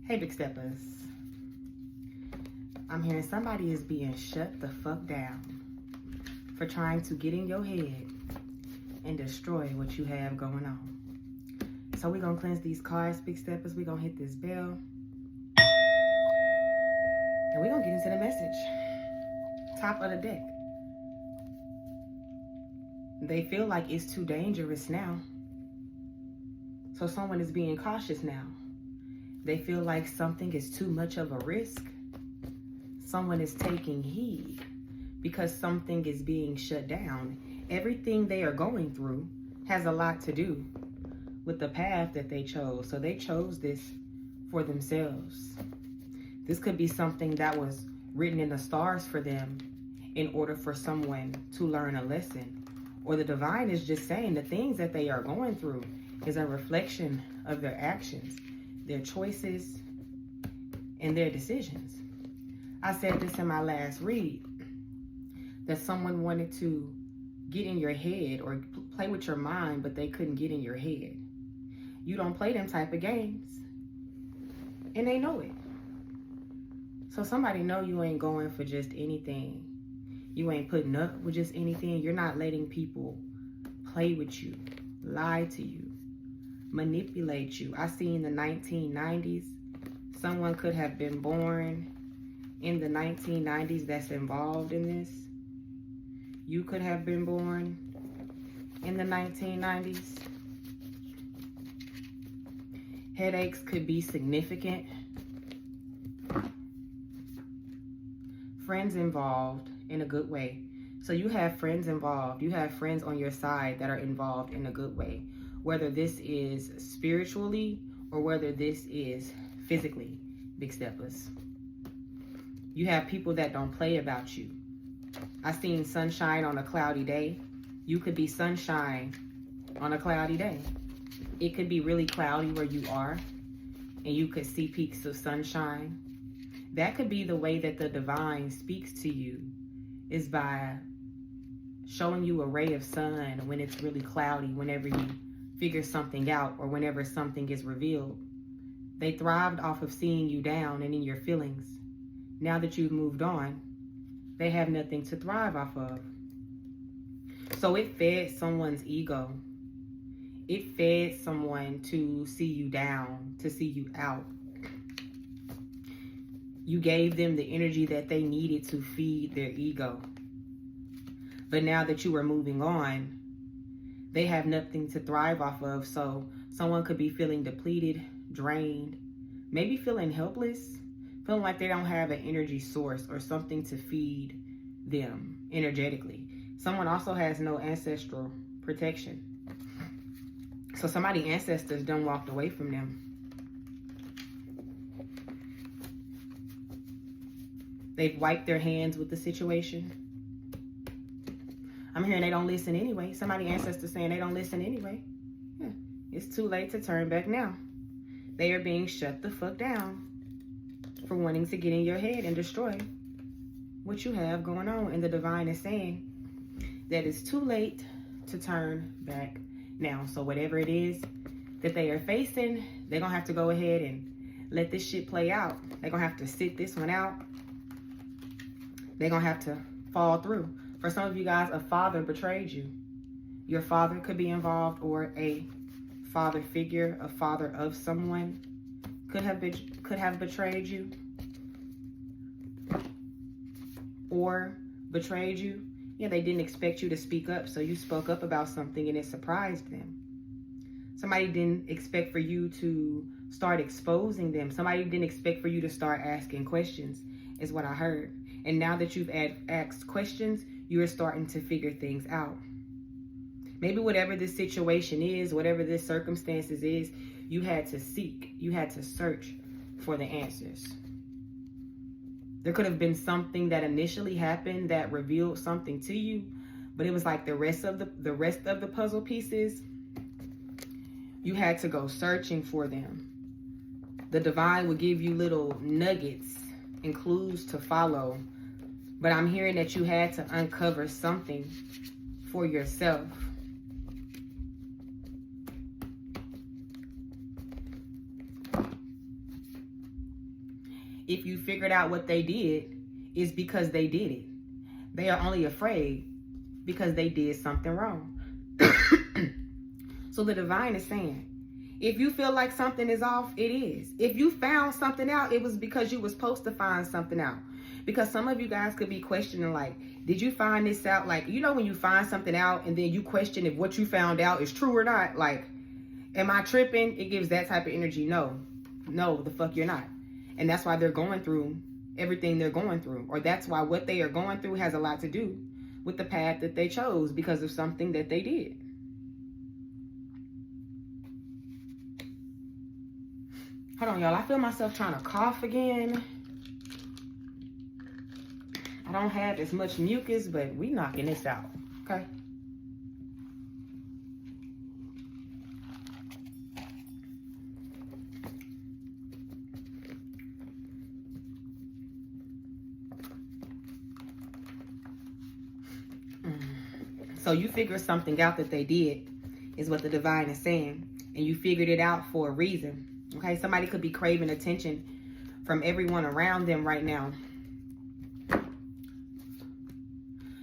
Hey, big steppers. I'm hearing somebody is being shut the fuck down for trying to get in your head and destroy what you have going on. So we're going to cleanse these cards, big steppers. We're going to hit this bell. And we're going to get into the message. Top of the deck. They feel like it's too dangerous now. So someone is being cautious now. They feel like something is too much of a risk. Someone is taking heed because something is being shut down. Everything they are going through has a lot to do with the path that they chose. So they chose this for themselves. This could be something that was written in the stars for them in order for someone to learn a lesson. Or the divine is just saying the things that they are going through is a reflection of their actions, their choices, and their decisions. I said this in my last read, that someone wanted to get in your head or play with your mind, but they couldn't get in your head. You don't play them type of games, and they know it. So somebody know you ain't going for just anything. You ain't putting up with just anything. You're not letting people play with you, lie to you, manipulate you. I see in the 1990s, someone could have been born in the 1990s that's involved in this. You could have been born in the 1990s. Headaches could be significant. Friends involved in a good way. So you have friends involved. You have friends on your side that are involved in a good way. Whether this is spiritually or whether this is physically, big steppers. You have people that don't play about you. I seen sunshine on a cloudy day. You could be sunshine on a cloudy day. It could be really cloudy where you are and you could see peaks of sunshine. That could be the way that the divine speaks to you, is by showing you a ray of sun when it's really cloudy, whenever you figure something out or whenever something is revealed. They thrived off of seeing you down and in your feelings. Now that you've moved on, they have nothing to thrive off of. So it fed someone's ego. It fed someone to see you down, to see you out. You gave them the energy that they needed to feed their ego. But now that you are moving on, they have nothing to thrive off of. So someone could be feeling depleted, drained, maybe feeling helpless, feeling like they don't have an energy source or something to feed them energetically. Someone also has no ancestral protection. So somebody's ancestors done walked away from them. They've wiped their hands with the situation. I'm hearing they don't listen anyway. Somebody's ancestors saying they don't listen anyway. Yeah, it's too late to turn back now. They are being shut the fuck down for wanting to get in your head and destroy what you have going on. And the divine is saying that it's too late to turn back now. So whatever it is that they are facing, they're going to have to go ahead and let this shit play out. They're going to have to sit this one out. They're going to have to fall through. For some of you guys, a father betrayed you. Your father could be involved, or a father figure, a father of someone could have betrayed you or betrayed you. Yeah, they didn't expect you to speak up, so you spoke up about something and it surprised them. Somebody didn't expect for you to start exposing them. Somebody didn't expect for you to start asking questions, is what I heard. And now that you've asked questions, you are starting to figure things out. Maybe whatever this situation is, whatever this circumstances is, you had to seek, you had to search for the answers. There could have been something that initially happened that revealed something to you, but it was like the rest of the puzzle pieces, you had to go searching for them. The divine would give you little nuggets and clues to follow. But I'm hearing that you had to uncover something for yourself. if you figured out what they did, it's because they did it. They are only afraid because they did something wrong. So the divine is saying, if you feel like something is off, it is. If you found something out, it was because you were supposed to find something out. Because some of you guys could be questioning, like, did you find this out? Like, you know, when you find something out and then you question if what you found out is true or not, like, am I tripping? It gives that type of energy. No, the fuck you're not. And that's why they're going through everything they're going through. Or that's why what they are going through has a lot to do with the path that they chose because of something that they did. Hold on, y'all. I feel myself trying to cough again. I don't have as much mucus, but we knocking this out, okay? So you figure something out that they did, is what the divine is saying. And you figured it out for a reason. Okay, somebody could be craving attention from everyone around them right now.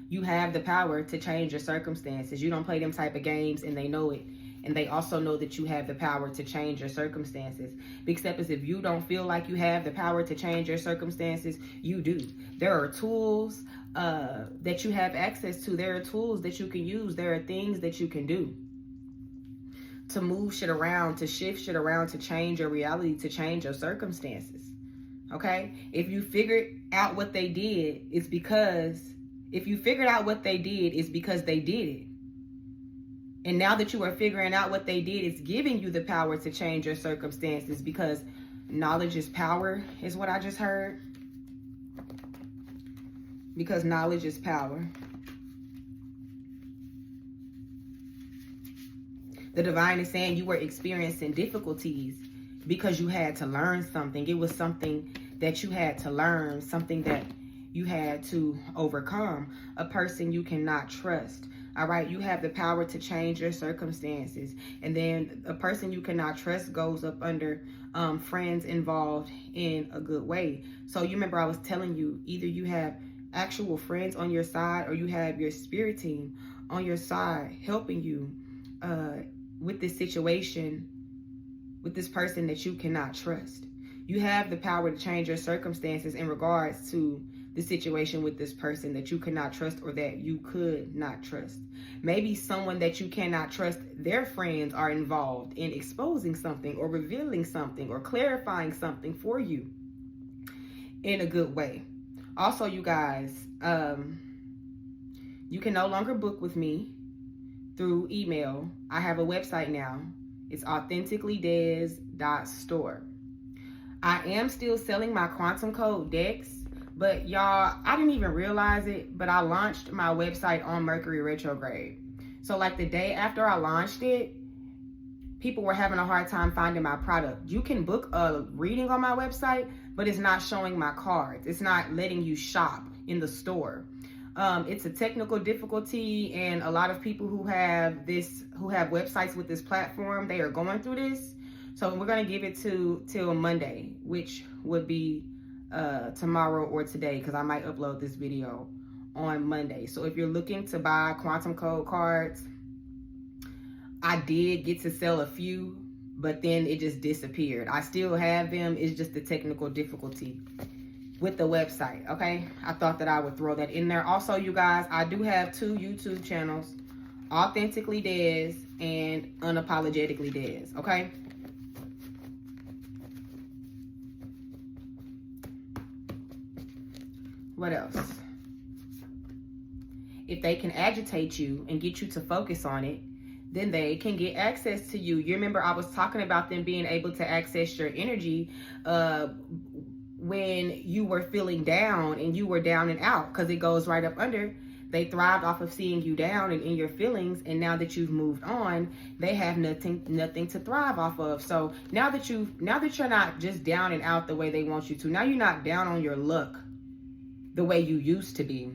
You have the power to change your circumstances. You don't play them type of games, and they know it. And they also know that you have the power to change your circumstances. Big step is if you don't feel like you have the power to change your circumstances, you do. There are tools that you have access to. There are tools that you can use. There are things that you can do to move shit around, to shift shit around, to change your reality, to change your circumstances. Okay? If you figured out what they did, it's because, if you figured out what they did, it's because they did it. And now that you are figuring out what they did, it's giving you the power to change your circumstances, because knowledge is power, is what I just heard. Because knowledge is power. The divine is saying you were experiencing difficulties because you had to learn something. It was something that you had to learn, something that you had to overcome. A person you cannot trust. All right, you have the power to change your circumstances. And then a person you cannot trust goes up under friends involved in a good way. So you remember I was telling you, either you have actual friends on your side or you have your spirit team on your side helping you with this situation, with this person that you cannot trust. You have the power to change your circumstances in regards to the situation with this person that you cannot trust or that you could not trust. Maybe someone that you cannot trust, their friends are involved in exposing something or revealing something or clarifying something for you in a good way. Also, you guys, you can no longer book with me through email. I have a website now. It's authenticallydes.store. I am still selling my quantum code decks, but y'all, I didn't even realize it, but I launched my website on Mercury retrograde. So like the day after I launched it, people were having a hard time finding my product. You can book a reading on my website, but it's not showing my cards. It's not letting you shop in the store. It's a technical difficulty, and a lot of people who have websites with this platform, they are going through this. So we're gonna give it till Monday, which would be tomorrow or today, because I might upload this video on Monday. So if you're looking to buy quantum code cards, I did get to sell a few, but then it just disappeared. I still have them. It's just the technical difficulty with the website. Okay, I thought that I would throw that in there. Also, you guys, I do have 2 YouTube channels, Authentically Des and Unapologetically Des. Okay, what else? If they can agitate you and get you to focus on it, then they can get access to you. You remember I was talking about them being able to access your energy when you were feeling down and you were down and out, because it goes right up under. They thrived off of seeing you down and in your feelings, and now that you've moved on, they have nothing to thrive off of. So now that you're not just down and out the way they want you to, now you're not down on your luck the way you used to be.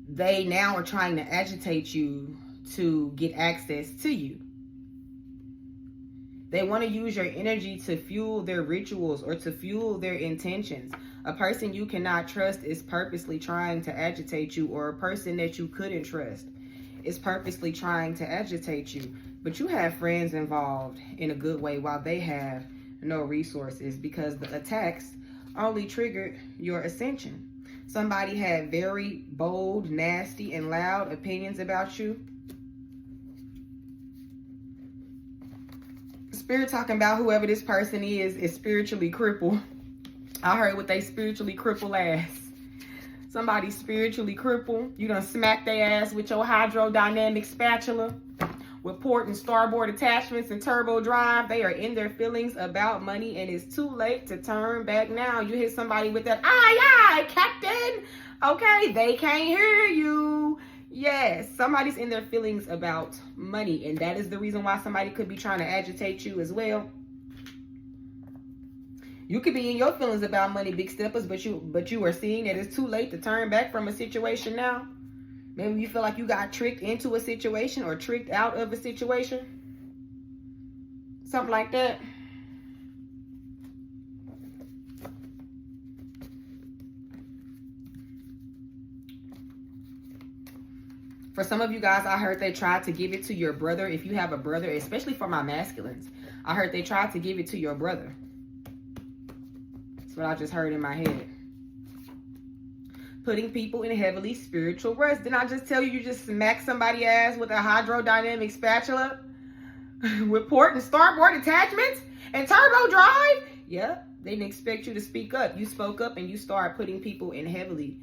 They now are trying to agitate you to get access to you. They want to use your energy to fuel their rituals or to fuel their intentions. A person you cannot trust is purposely trying to agitate you, or a person that you couldn't trust is purposely trying to agitate you. But you have friends involved in a good way while they have no resources, because the attacks only triggered your ascension. Somebody had very bold, nasty, and loud opinions about you. Spirit talking about whoever this person is spiritually crippled. I heard what they spiritually crippled ass. Somebody spiritually crippled. You done smack their ass with your hydrodynamic spatula with port and starboard attachments and turbo drive. They are in their feelings about money, and it's too late to turn back now. You hit somebody with that, aye, Captain. Okay, they can't hear you. Yes, somebody's in their feelings about money, and that is the reason why somebody could be trying to agitate you as well. You could be in your feelings about money, big steppers, but you are seeing that it's too late to turn back from a situation now. Maybe you feel like you got tricked into a situation or tricked out of a situation. Something like that. For some of you guys, I heard they tried to give it to your brother. If you have a brother, especially for my masculines, I heard they tried to give it to your brother. That's what I just heard in my head. Putting people in heavily spiritual rest. Didn't I just tell you just smack somebody's ass with a hydrodynamic spatula with port and starboard attachments and turbo drive? Yep, they didn't expect you to speak up. You spoke up and you started putting people in heavy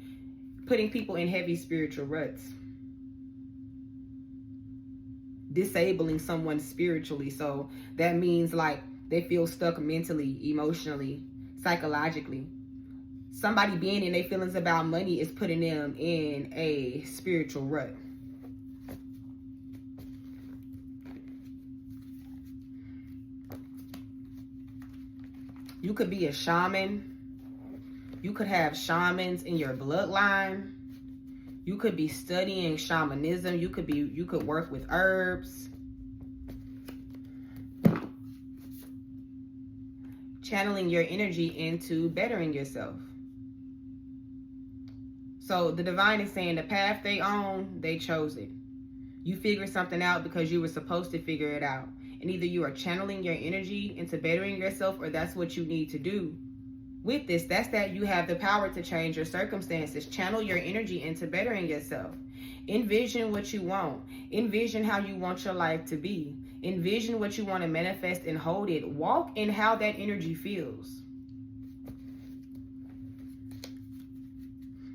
spiritual ruts. Disabling someone spiritually. So that means like they feel stuck mentally, emotionally, psychologically. Somebody being in their feelings about money is putting them in a spiritual rut. You could be a shaman. You could have shamans in your bloodline. You could be studying shamanism. You could work with herbs. Channeling your energy into bettering yourself. So the divine is saying the path they own, they chose it. You figured something out because you were supposed to figure it out. And either you are channeling your energy into bettering yourself, or that's what you need to do. With this, that's that you have the power to change your circumstances. Channel your energy into bettering yourself. Envision what you want. Envision how you want your life to be. Envision what you want to manifest and hold it. Walk in how that energy feels.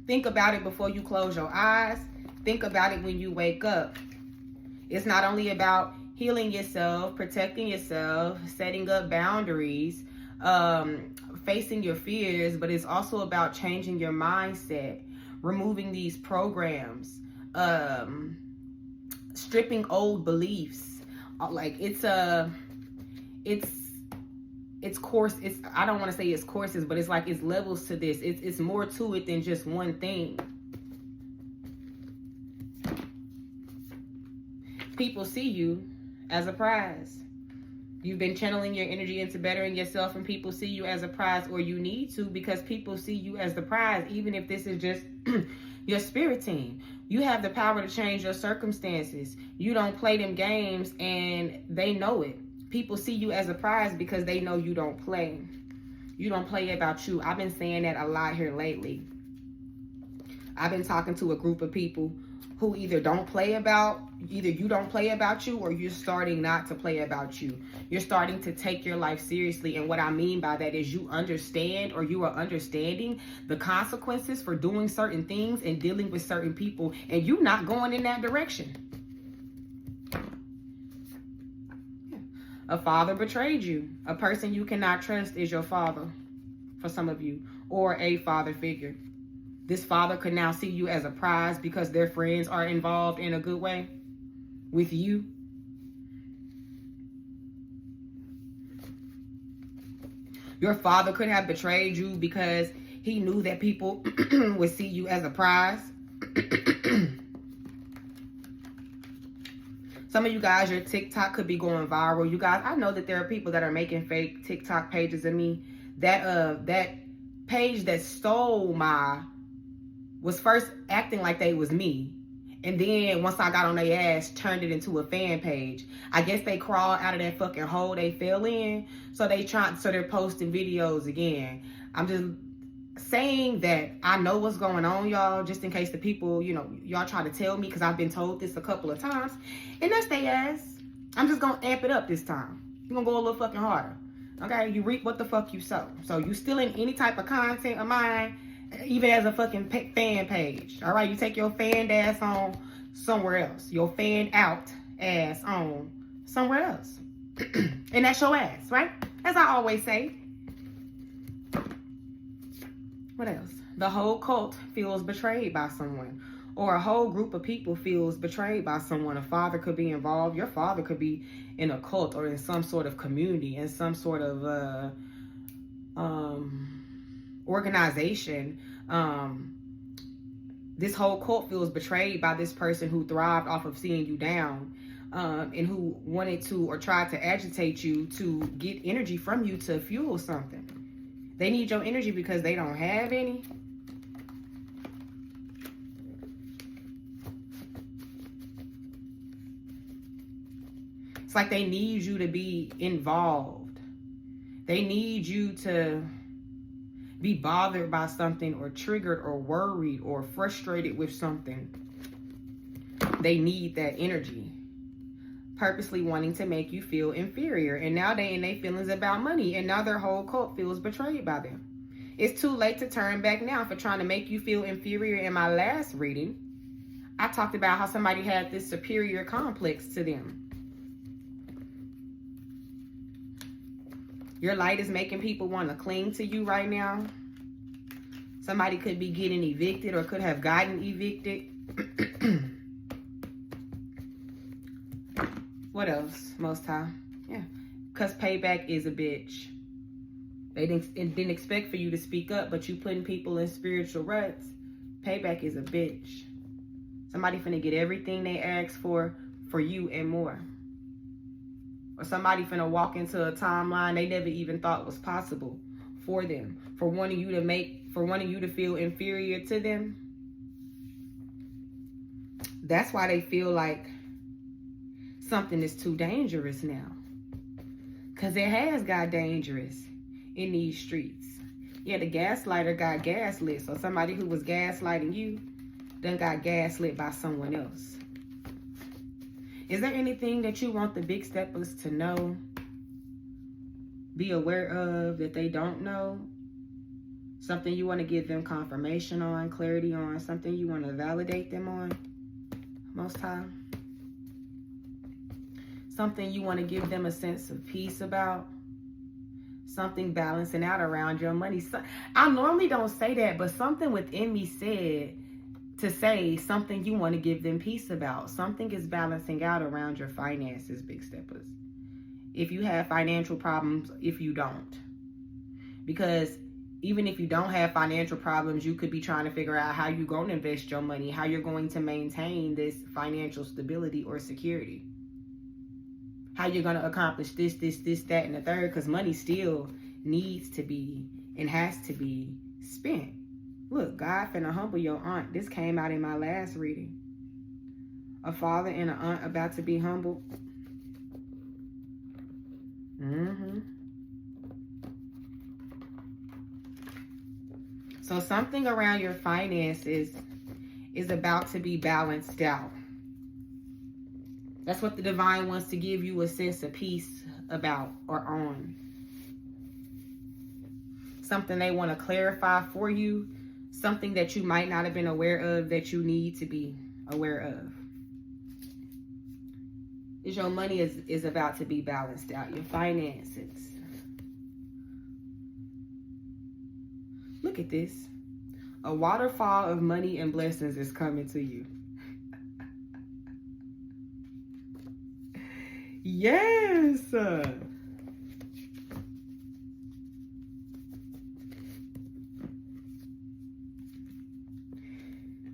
Think about it before you close your eyes. Think about it when you wake up. It's not only about healing yourself, protecting yourself, setting up boundaries, facing your fears, but it's also about changing your mindset, removing these programs, stripping old beliefs. Like it's course. I don't want to say it's courses, but it's like it's levels to this. It's more to it than just one thing. People see you as a prize. You've been channeling your energy into bettering yourself, and people see you as a prize, or you need to, because people see you as the prize, even if this is just your spirit team. You have the power to change your circumstances. You don't play them games, and they know it. People see you as a prize because they know you don't play. You don't play about you. I've been saying that a lot here lately. I've been talking to a group of people who either you don't play about you, or you're starting not to play about you. You're starting to take your life seriously. And what I mean by that is you understand, or you are understanding the consequences for doing certain things and dealing with certain people, and you not going in that direction. A father betrayed you. A person you cannot trust is your father, for some of you, or a father figure. This father could now see you as a prize because their friends are involved in a good way with you. Your father could have betrayed you because he knew that people would see you as a prize. Some of you guys, your TikTok could be going viral. You guys, I know that there are people that are making fake TikTok pages of me. That page that stole my was first acting like they was me. And then once I got on their ass, turned it into a fan page. I guess they crawled out of that fucking hole they fell in. So they're posting videos again. I'm just saying that I know what's going on, y'all, just in case the people, y'all try to tell me, because I've been told this a couple of times. And that's their ass. I'm just gonna amp it up this time. I'm gonna go a little fucking harder. Okay? You reap what the fuck you sow. So you stealing any type of content of mine, even as a fucking fan page. All right? You take your fan ass on somewhere else. Your fan out ass on somewhere else. And that's your ass, right? As I always say. What else? The whole cult feels betrayed by someone. Or a whole group of people feels betrayed by someone. A father could be involved. Your father could be in a cult or in some sort of community, in some sort of organization. This whole cult feels betrayed by this person who thrived off of seeing you down, and who wanted to or tried to agitate you to get energy from you to fuel something. They need your energy because they don't have any. It's like they need you to be involved. They need you to be bothered by something, or triggered, or worried, or frustrated with something. They need that energy. Purposely wanting to make you feel inferior. And now they in their feelings about money. And now their whole cult feels betrayed by them. It's too late to turn back now for trying to make you feel inferior. In my last reading, I talked about how somebody had this superior complex to them. Your light is making people want to cling to you right now. Somebody could be getting evicted or could have gotten evicted. What else, Most High? Yeah, because payback is a bitch. They didn't expect for you to speak up, but you putting people in spiritual ruts. Payback is a bitch. Somebody finna get everything they asked for you and more. Or somebody finna walk into a timeline they never even thought was possible for them. For wanting you to feel inferior to them. That's why they feel like something is too dangerous now. Because it has got dangerous in these streets. Yeah, the gaslighter got gaslit. So somebody who was gaslighting you done got gaslit by someone else. Is there anything that you want the big steppers to know, be aware of, that they don't know? Something you want to give them confirmation on, clarity on, something you want to validate them on, Most High? Something you want to give them a sense of peace about? Something balancing out around your money? I normally don't say that, but something within me said to say something you want to give them peace about. Something is balancing out around your finances, big steppers. If you have financial problems, if you don't. Because even if you don't have financial problems, you could be trying to figure out how you're going to invest your money, how you're going to maintain this financial stability or security. How you're going to accomplish this, that, and the third, because money still needs to be and has to be spent. Look, God finna humble your aunt. This came out in my last reading. A father and an aunt about to be humbled. So something around your finances is about to be balanced out. That's what the divine wants to give you a sense of peace about or on. Something they want to clarify for you. Something that you might not have been aware of that you need to be aware of. Is your money is about to be balanced out. Your finances. Look at this. A waterfall of money and blessings is coming to you. Yes.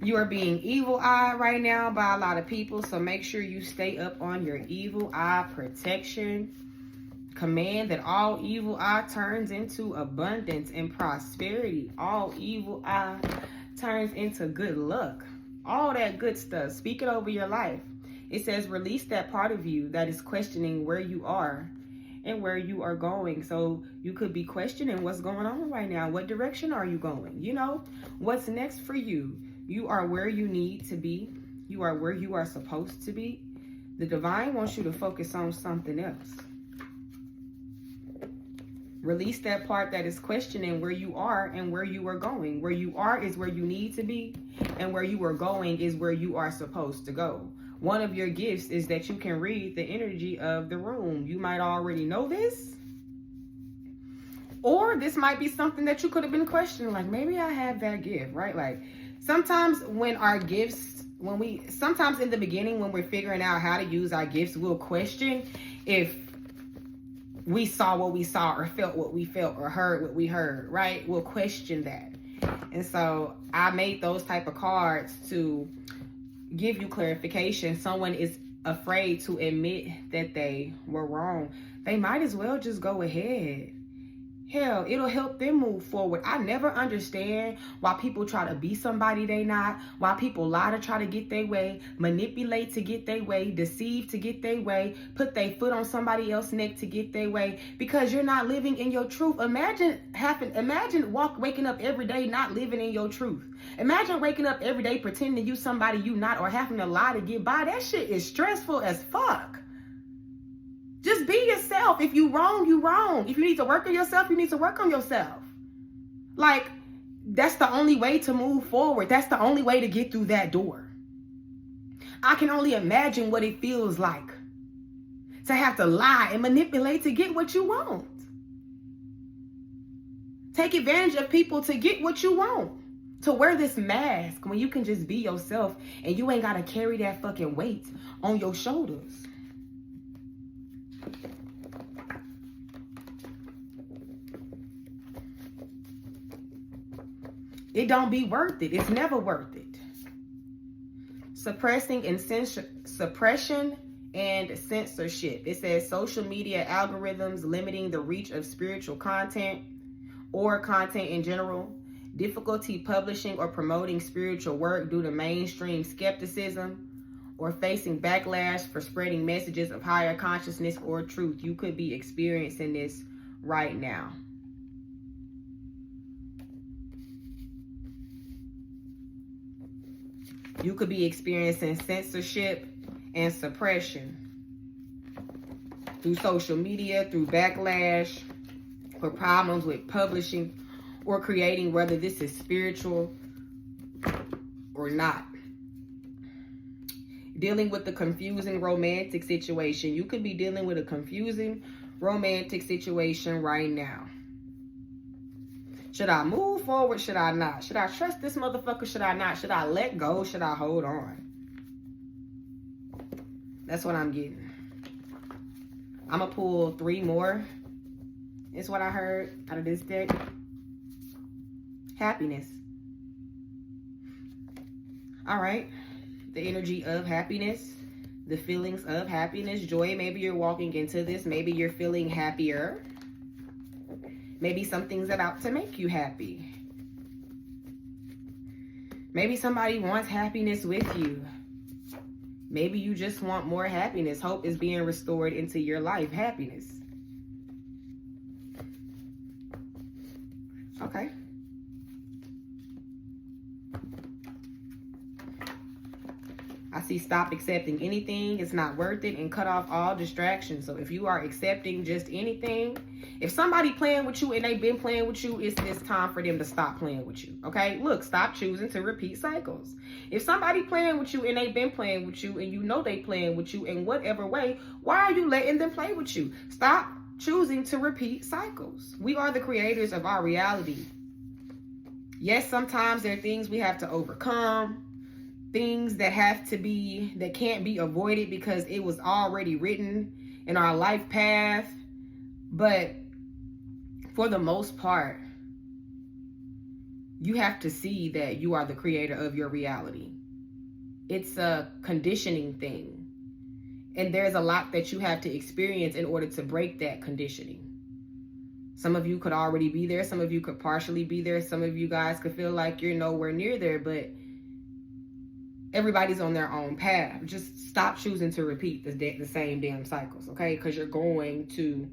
You are being evil eyed right now by a lot of people, so make sure you stay up on your evil eye protection. Command that all evil eye turns into abundance and prosperity. All evil eye turns into good luck. All that good stuff. Speak it over your life. It says release that part of you that is questioning where you are and where you are going. So you could be questioning what's going on right now. What direction are you going? You know, what's next for you? You are where you need to be. You are where you are supposed to be. The divine wants you to focus on something else. Release that part that is questioning where you are and where you are going. Where you are is where you need to be, and where you are going is where you are supposed to go. One of your gifts is that you can read the energy of the room. You might already know this, or this might be something that you could have been questioning, like maybe I have that gift, right? Like sometimes when our gifts, sometimes in the beginning when we're figuring out how to use our gifts, we'll question if we saw what we saw or felt what we felt or heard what we heard, right? We'll question that. And so I made those type of cards to give you clarification. Someone is afraid to admit that they were wrong. They might as well just go ahead. Hell, it'll help them move forward. I never understand why people try to be somebody they not, why people lie to try to get their way, manipulate to get their way, deceive to get their way, put their foot on somebody else's neck to get their way, because you're not living in your truth. Imagine waking up every day not living in your truth. Imagine waking up every day pretending you somebody you not, or having to lie to get by. That shit is stressful as fuck. Just be yourself. If you wrong, you wrong. If you need to work on yourself, you need to work on yourself. Like, that's the only way to move forward. That's the only way to get through that door. I can only imagine what it feels like to have to lie and manipulate to get what you want. Take advantage of people to get what you want. To wear this mask when you can just be yourself and you ain't got to carry that fucking weight on your shoulders. It don't be worth it. It's never worth it. Suppression and censorship. It says social media algorithms limiting the reach of spiritual content or content in general. Difficulty publishing or promoting spiritual work due to mainstream skepticism, or facing backlash for spreading messages of higher consciousness or truth. You could be experiencing this right now. You could be experiencing censorship and suppression through social media, through backlash, or problems with publishing or creating, whether this is spiritual or not. Dealing with the confusing romantic situation. You could be dealing with a confusing romantic situation right now. Should I move forward? Should I not? Should I trust this motherfucker? Should I not? Should I let go? Should I hold on? That's what I'm getting. I'm going to pull 3 more. It's what I heard out of this deck. Happiness. All right. The energy of happiness. The feelings of happiness. Joy. Maybe you're walking into this. Maybe you're feeling happier. Maybe something's about to make you happy. Maybe somebody wants happiness with you. Maybe you just want more happiness. Hope is being restored into your life. Happiness. Okay. I see stop accepting anything. It's not worth it, and cut off all distractions. So if you are accepting just anything, if somebody playing with you and they've been playing with you, it's time for them to stop playing with you. Okay? Look, stop choosing to repeat cycles. If somebody playing with you and they've been playing with you and you know they playing with you in whatever way, why are you letting them play with you? Stop choosing to repeat cycles. We are the creators of our reality. Yes, sometimes there are things we have to overcome. Things that can't be avoided because it was already written in our life path. But for the most part, you have to see that you are the creator of your reality. It's a conditioning thing. And there's a lot that you have to experience in order to break that conditioning. Some of you could already be there. Some of you could partially be there. Some of you guys could feel like you're nowhere near there, but everybody's on their own path. Just stop choosing to repeat the same damn cycles, okay? Because you're going to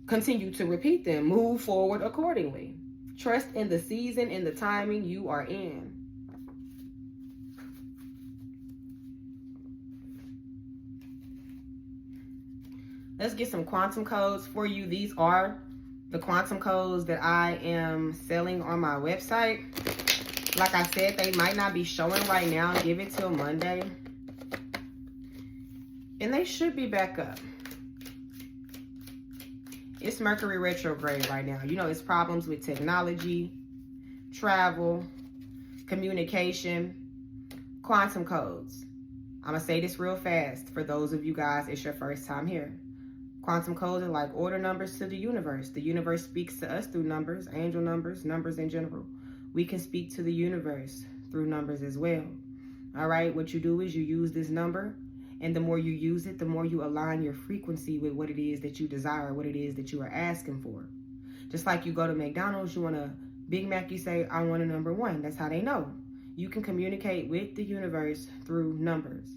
continue to repeat them. Move forward accordingly. Trust in the season and the timing you are in. Let's get some quantum codes for you. These are the quantum codes that I am selling on my website. Like I said, they might not be showing right now. Give it till Monday. And they should be back up. It's Mercury retrograde right now. You know, it's problems with technology, travel, communication, quantum codes. I'm going to say this real fast for those of you guys, it's your first time here. Quantum codes are like order numbers to the universe. The universe speaks to us through numbers, angel numbers, numbers in general. We can speak to the universe through numbers as well. All right, what you do is you use this number, and the more you use it, the more you align your frequency with what it is that you desire, what it is that you are asking for. Just like you go to McDonald's, you want a Big Mac, you say, I want a number 1. That's how they know. You can communicate with the universe through numbers.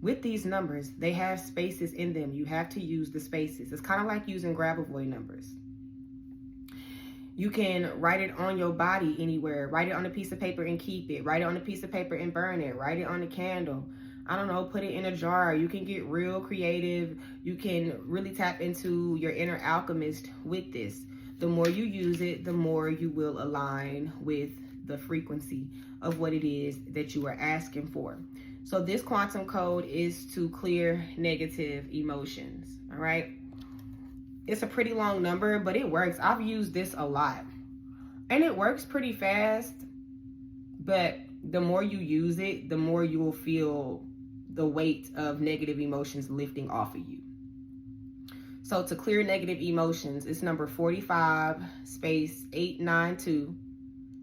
With these numbers, they have spaces in them. You have to use the spaces. It's kind of like using grab-a-boy numbers. You can write it on your body anywhere. Write it on a piece of paper and keep it. Write it on a piece of paper and burn it. Write it on a candle. I don't know, put it in a jar. You can get real creative. You can really tap into your inner alchemist with this. The more you use it, the more you will align with the frequency of what it is that you are asking for. So this quantum code is to clear negative emotions, all right? It's a pretty long number, but it works. I've used this a lot. And it works pretty fast, but the more you use it, the more you will feel the weight of negative emotions lifting off of you. So to clear negative emotions, it's number 45, space 892,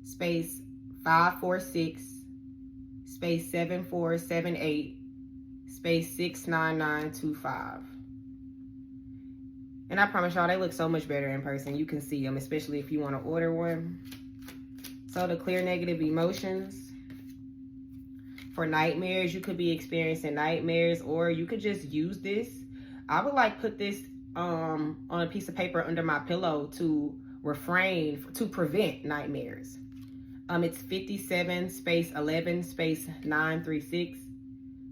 space 546, space 7478, space 69925. And I promise y'all, they look so much better in person. You can see them, especially if you want to order one. So to clear negative emotions, for nightmares, you could be experiencing nightmares, or you could just use this. I would like put this on a piece of paper under my pillow to prevent nightmares. It's 57 space 11 space 936.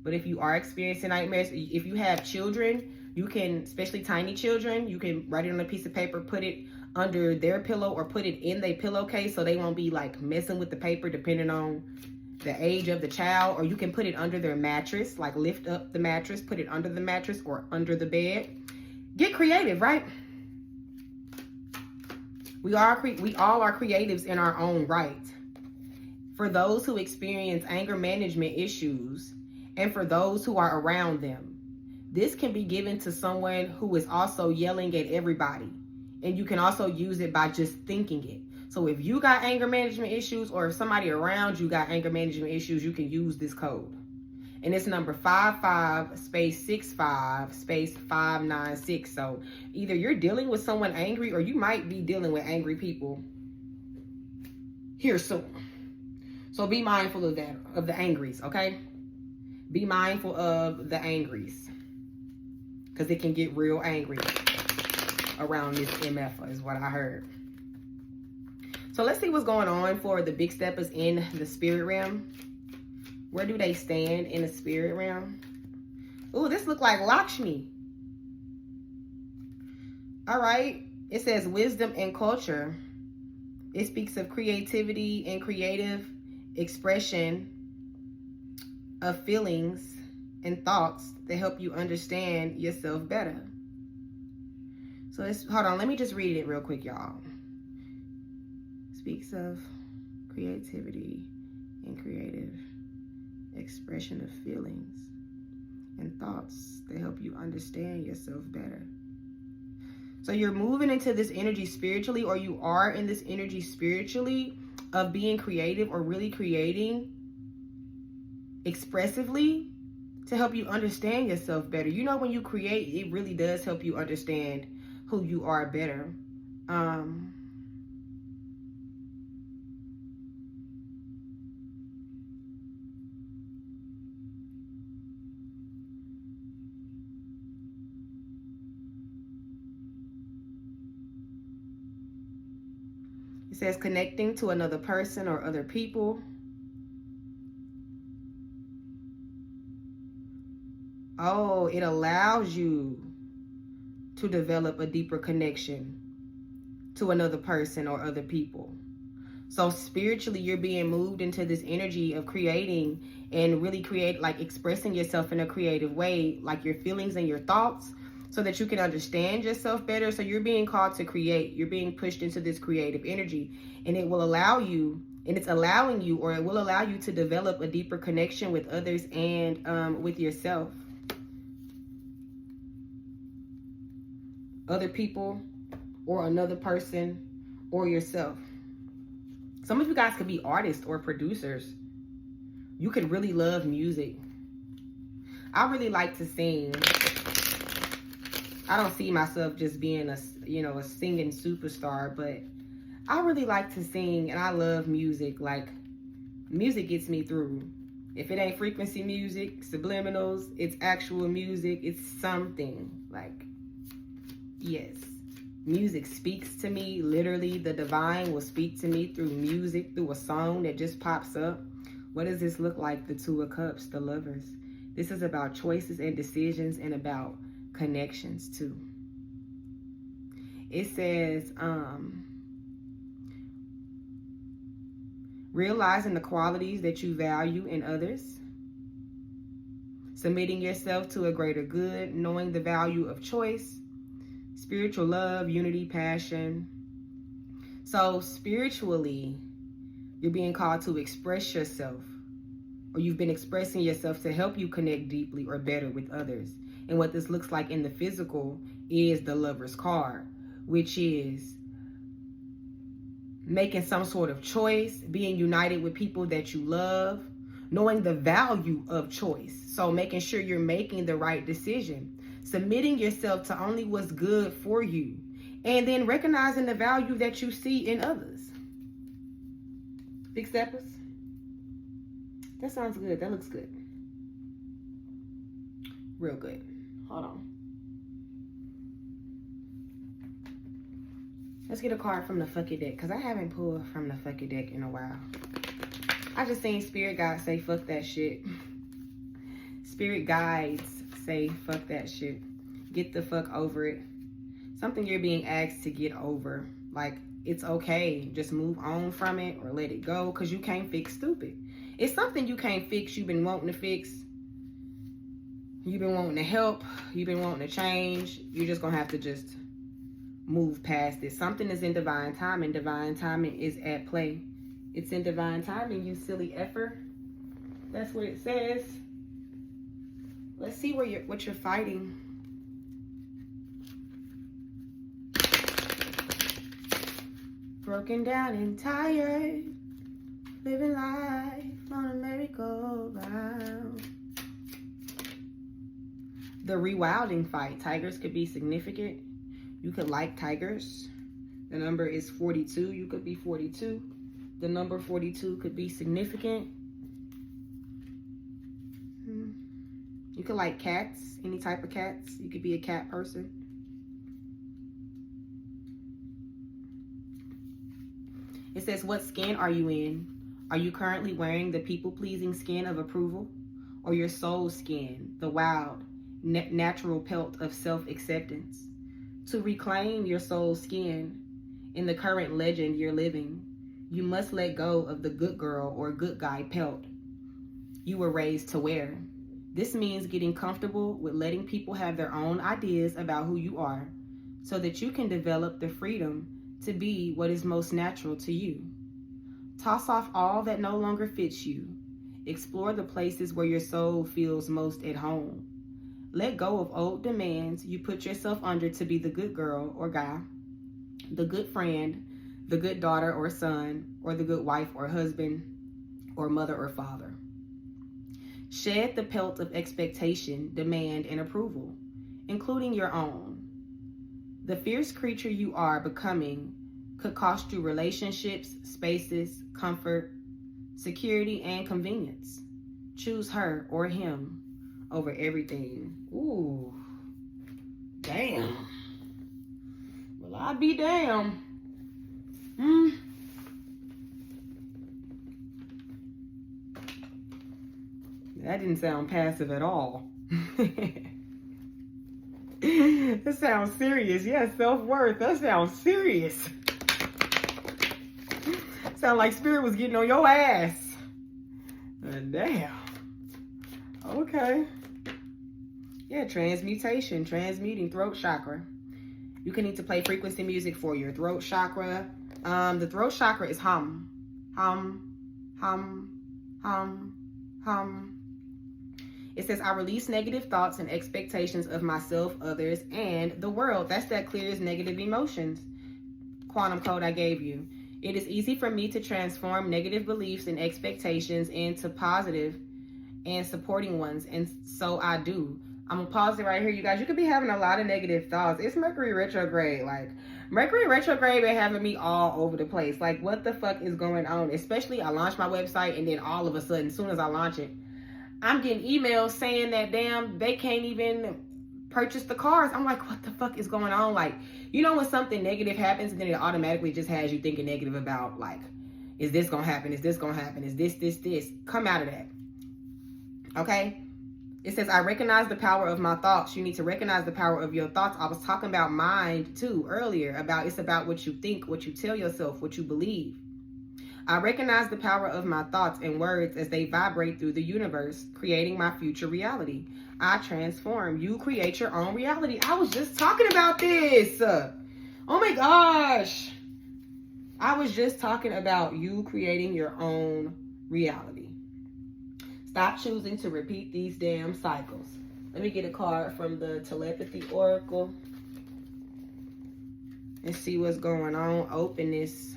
But if you are experiencing nightmares, if you have children, you can, especially tiny children, you can write it on a piece of paper, put it under their pillow or put it in their pillowcase so they won't be like messing with the paper depending on the age of the child. Or you can put it under their mattress, like lift up the mattress, put it under the mattress or under the bed. Get creative, right? We all are creatives in our own right. For those who experience anger management issues and for those who are around them, this can be given to someone who is also yelling at everybody. And you can also use it by just thinking it. So if you got anger management issues, or if somebody around you got anger management issues, you can use this code. And it's number 55 space 65 space 596. So either you're dealing with someone angry, or you might be dealing with angry people here soon. So be mindful of that, of the angries, okay? Be mindful of the angries, because it can get real angry around this MF is what I heard. So let's see what's going on for the big steppers in the spirit realm. Where do they stand in the spirit realm? Ooh, this look like Lakshmi. All right. It says wisdom and culture. It speaks of creativity and creative expression of feelings and thoughts that help you understand yourself better. So it's, hold on, let me just read it real quick, y'all. Speaks of creativity and creative expression of feelings and thoughts that help you understand yourself better. So you're moving into this energy spiritually, or you are in this energy spiritually. of being creative or really creating expressively to help you understand yourself better. You know, when you create, it really does help you understand who you are better. It says connecting to another person or other people. Oh, it allows you to develop a deeper connection to another person or other people. So spiritually, you're being moved into this energy of creating and really like expressing yourself in a creative way, like your feelings and your thoughts, so that you can understand yourself better. So you're being called to create. You're being pushed into this creative energy, and it will allow you, and it's allowing you, or it will allow you to develop a deeper connection with others and with yourself. Other people or another person or yourself. Some of you guys could be artists or producers. You could really love music. I really like to sing. I don't see myself just being a singing superstar, but I really like to sing and I love music. Like, music gets me through. If it ain't frequency music, subliminals, it's actual music, it's something. Like, yes. Music speaks to me. Literally, the divine will speak to me through music, through a song that just pops up. What does this look like? The Two of Cups, the Lovers. This is about choices and decisions and about connections too. It says, realizing the qualities that you value in others, submitting yourself to a greater good, knowing the value of choice, spiritual love, unity, passion. So spiritually, you're being called to express yourself, or you've been expressing yourself to help you connect deeply or better with others. And what this looks like in the physical is the Lover's card, which is making some sort of choice, being united with people that you love, knowing the value of choice. So making sure you're making the right decision, submitting yourself to only what's good for you, and then recognizing the value that you see in others. Big steppers. That sounds good. That looks good. Real good. Hold on. Let's get a card from the fucking deck, because I haven't pulled from the fucking deck in a while. I just seen Spirit Guides say fuck that shit. Spirit Guides say fuck that shit. Get the fuck over it. Something you're being asked to get over. Like, it's okay. Just move on from it or let it go, because you can't fix stupid. It's something you can't fix. You've been wanting to fix. You've been wanting to help. You've been wanting to change. You're just going to have to just move past it. Something is in divine timing. Divine timing is at play. It's in divine timing, you silly effer. That's what it says. Let's see what you're fighting. Broken down and tired, living life on a merry-go-round. The rewilding fight. Tigers could be significant. You could like tigers. The number is 42. You could be 42. The number 42 could be significant. You could like cats, any type of cats. You could be a cat person. It says, what skin are you in? Are you currently wearing the people-pleasing skin of approval, or your soul skin, the wild, natural pelt of self-acceptance? To reclaim your soul skin in the current legend you're living, you must let go of the good girl or good guy pelt you were raised to wear. This means getting comfortable with letting people have their own ideas about who you are, so that you can develop the freedom to be what is most natural to you. Toss off all that no longer fits you. Explore the places where your soul feels most at home. Let go of old demands you put yourself under to be the good girl or guy, the good friend, the good daughter or son, or the good wife or husband, or mother or father. Shed the pelt of expectation, demand, and approval, including your own. The fierce creature you are becoming could cost you relationships, spaces, comfort, security, and convenience. Choose her or him over everything. Ooh, damn. Well, I'll be damned. That didn't sound passive at all. That sounds serious. Yes, self-worth. That sounds serious. Sound like spirit was getting on your ass. Damn. Okay. Yeah, transmutation, transmuting throat chakra. You can need to play frequency music for your throat chakra. The throat chakra is hum. Hum, hum, hum, hum. It says, I release negative thoughts and expectations of myself, others, and the world. That's that clears negative emotions. Quantum code I gave you. It is easy for me to transform negative beliefs and expectations into positive and supporting ones. And so I do. I'm going to pause it right here. You guys, you could be having a lot of negative thoughts. It's Mercury retrograde. Like, Mercury retrograde been having me all over the place. Like, what the fuck is going on? Especially, I launched my website, and then all of a sudden, as soon as I launch it, I'm getting emails saying that, damn, they can't even purchase the cars. I'm like, what the fuck is going on? Like, you know when something negative happens and then it automatically just has you thinking negative about, like, is this gonna happen? Is this gonna happen? Is this? Come out of that. Okay? It says, I recognize the power of my thoughts. You need to recognize the power of your thoughts. I was talking about mind too earlier, about it's about what you think, what you tell yourself, what you believe. I recognize the power of my thoughts and words as they vibrate through the universe, creating my future reality. I transform. You create your own reality. I was just talking about this. Oh my gosh. I was just talking about you creating your own reality. Stop choosing to repeat these damn cycles. Let me get a card from the Telepathy Oracle and see what's going on. Openness.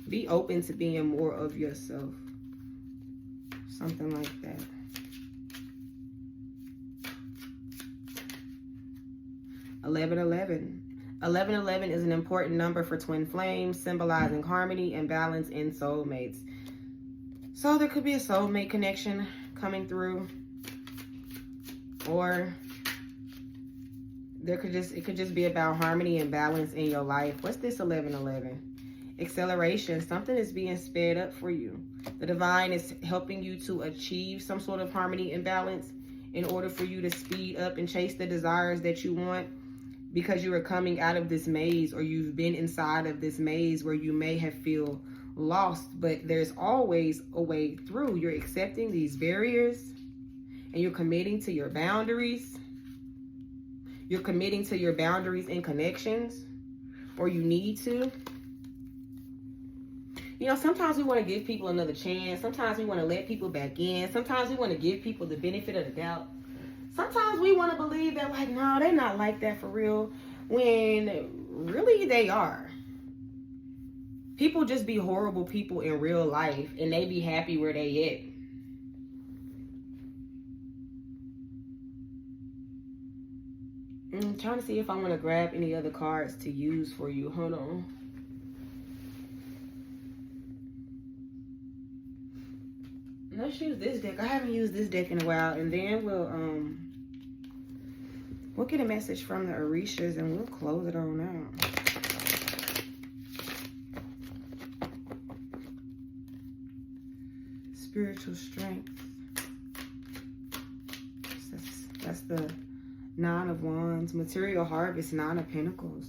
Be open to being more of yourself. Something like that. 1111. 1111 is an important number for twin flames, symbolizing harmony and balance in soulmates. So there could be a soulmate connection coming through, or it could just be about harmony and balance in your life. What's this 1111? Acceleration. Something is being sped up for you. The divine is helping you to achieve some sort of harmony and balance in order for you to speed up and chase the desires that you want, because you are coming out of this maze, or you've been inside of this maze where you may have feel lost, but there's always a way through. You're accepting these barriers and you're committing to your boundaries. You're committing to your boundaries in connections, or you need to. You know, sometimes we want to give people another chance. Sometimes we want to let people back in. Sometimes we want to give people the benefit of the doubt. Sometimes we want to believe that, like, no, they're not like that for real, when really they are. People just be horrible people in real life, and they be happy where they at. I'm trying to see if I want to grab any other cards to use for you. Hold on. Let's use this deck. I haven't used this deck in a while, and then we'll get a message from the Orishas and we'll close it on out. Spiritual strength. That's the Nine of Wands. Material harvest, Nine of Pentacles.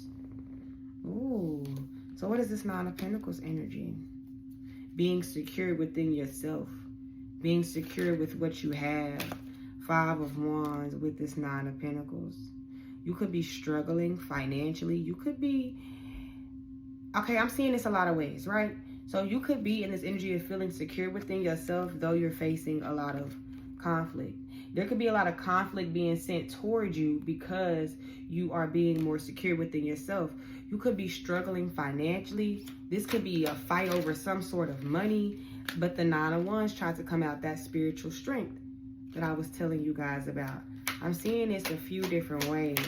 Ooh. So what is this Nine of Pentacles energy? Being secure within yourself. Being secure with what you have. Five of Wands with this Nine of Pentacles. You could be struggling financially. You could be... Okay, I'm seeing this a lot of ways, right? So you could be in this energy of feeling secure within yourself, though you're facing a lot of conflict. There could be a lot of conflict being sent towards you because you are being more secure within yourself. You could be struggling financially. This could be a fight over some sort of money. But the Nine of Wands tried to come out that spiritual strength that I was telling you guys about. I'm seeing this a few different ways.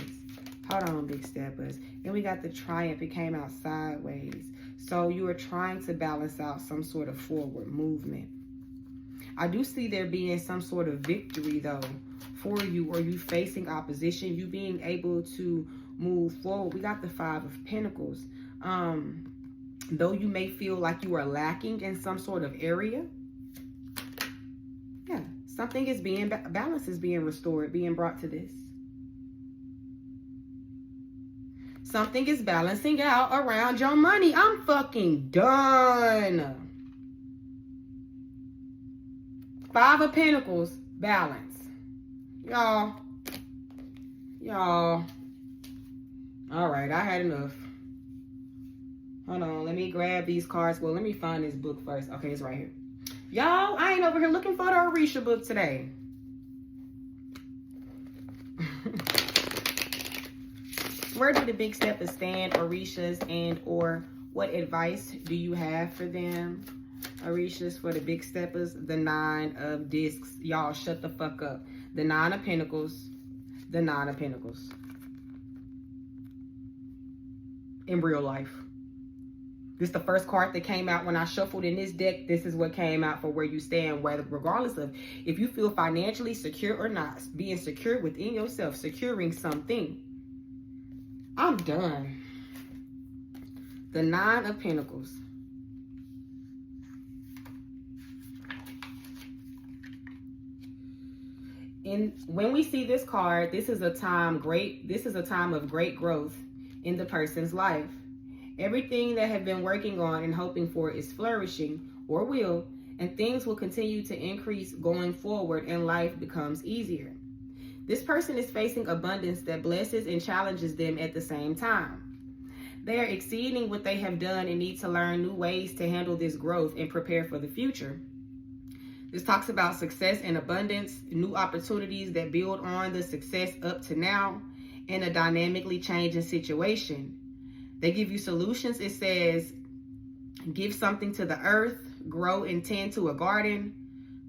Hold on, big steppers. Then we got the Triumph. It came out sideways. So you are trying to balance out some sort of forward movement. I do see there being some sort of victory, though, for you, or you facing opposition, you being able to move forward. We got the Five of Pentacles. Though you may feel like you are lacking in some sort of area, yeah, something is being, balance is being restored, being brought to this. Something is balancing out around your money. I'm fucking done. Five of Pentacles, balance. Y'all. All right, I had enough. Hold on, let me grab these cards. Well, let me find this book first. Okay, it's right here. Y'all, I ain't over here looking for the 𝚑𝚎𝚕𝚎 book today. Where do the big steppers stand, Orishas, and or what advice do you have for them? Orishas, for the big steppers, the Nine of Discs. Y'all, shut the fuck up. The Nine of Pentacles. The Nine of Pentacles. In real life. This is the first card that came out when I shuffled in this deck. This is what came out for where you stand, whether, regardless of if you feel financially secure or not. Being secure within yourself, securing something. I'm done. The Nine of Pentacles. And when we see this card, this is a time of great growth in the person's life. Everything that have been working on and hoping for is flourishing, or will, and things will continue to increase going forward and life becomes easier. This person is facing abundance that blesses and challenges them at the same time. They are exceeding what they have done and need to learn new ways to handle this growth and prepare for the future. This talks about success and abundance, new opportunities that build on the success up to now, in a dynamically changing situation. They give you solutions. It says, give something to the earth, grow and tend to a garden,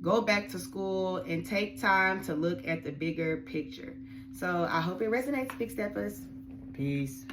go back to school, and take time to look at the bigger picture. So I hope it resonates, big steppers. Peace.